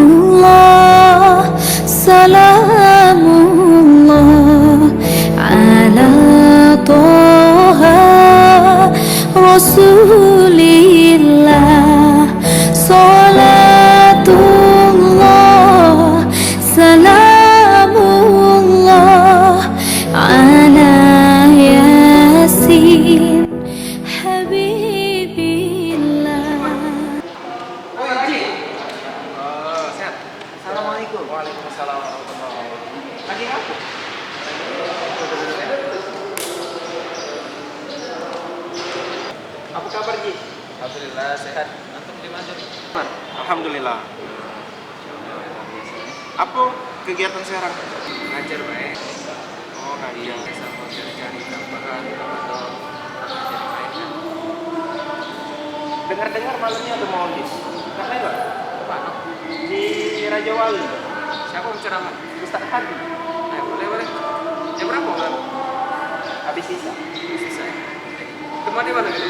Salatullah, salamullah ala Toha Rasulillah. Salatullah, salamullah ala Yasin Habibillah. Sehat. Assalamualaikum. Waalaikumsalam warahmatullahi wabarakatuh. Lagi ngapu? Apa kabar Ji? Alhamdulillah sehat. Antum gimana? Alhamdulillah. Apa kegiatan sekarang? Ngajar baik. Oh, Iya, ngajar. sama cari-cari tambahan atau ngajar baik kan. Dengar-dengar malamnya ada maulid. Karena itu Pak, di Raja Wali, siapa berceramah? Ustaz Hadi, Ayo, boleh. Jam berapa kan? habis sisa. Sisa ya. Kemana di mana gitu?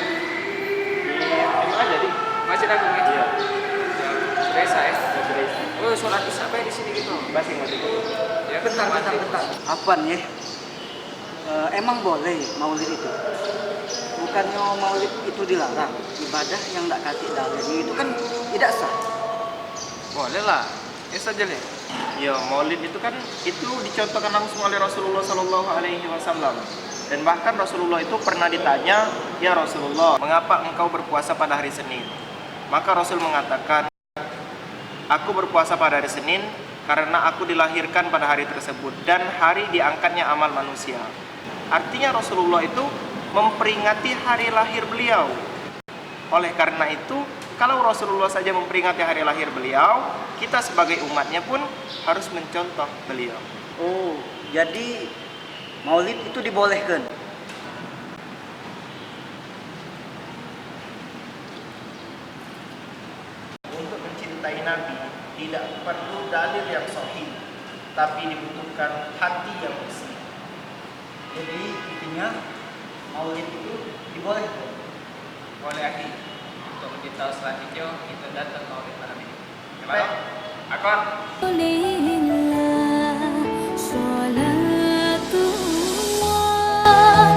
Emang ada di? Masjid Agung ya? Iya. Desa ya? Sudah sisa. Oh, sholat isya baik di sini gitu. Masing-masing. Ya, Bentar. Apaan ya? Emang boleh maulid itu? Bukannya maulid itu dilarang? Ibadah yang tidak kati dalilnya itu kan tidak sah. Boleh lah. Ya saja nih. Ya, maulid itu kan dicontohkan langsung oleh Rasulullah Sallallahu Alaihi Wasallam. Dan bahkan Rasulullah itu pernah ditanya, ya Rasulullah, mengapa engkau berpuasa pada hari Senin? Maka Rasul mengatakan, aku berpuasa pada hari Senin karena aku dilahirkan pada hari tersebut dan hari diangkatnya amal manusia. Artinya Rasulullah itu memperingati hari lahir beliau. Oleh karena itu, kalau Rasulullah saja memperingati hari lahir beliau, kita sebagai umatnya pun harus mencontoh beliau. Oh, jadi maulid itu dibolehkan? Untuk mencintai Nabi tidak perlu dalil yang sahih, tapi dibutuhkan hati yang bersih. Jadi intinya maulid itu dibolehkan. Boleh akhi. Untuk memberitahu selanjutnya kita datang maulid malam ini. Baik. Gimana? Akon. Salatullah,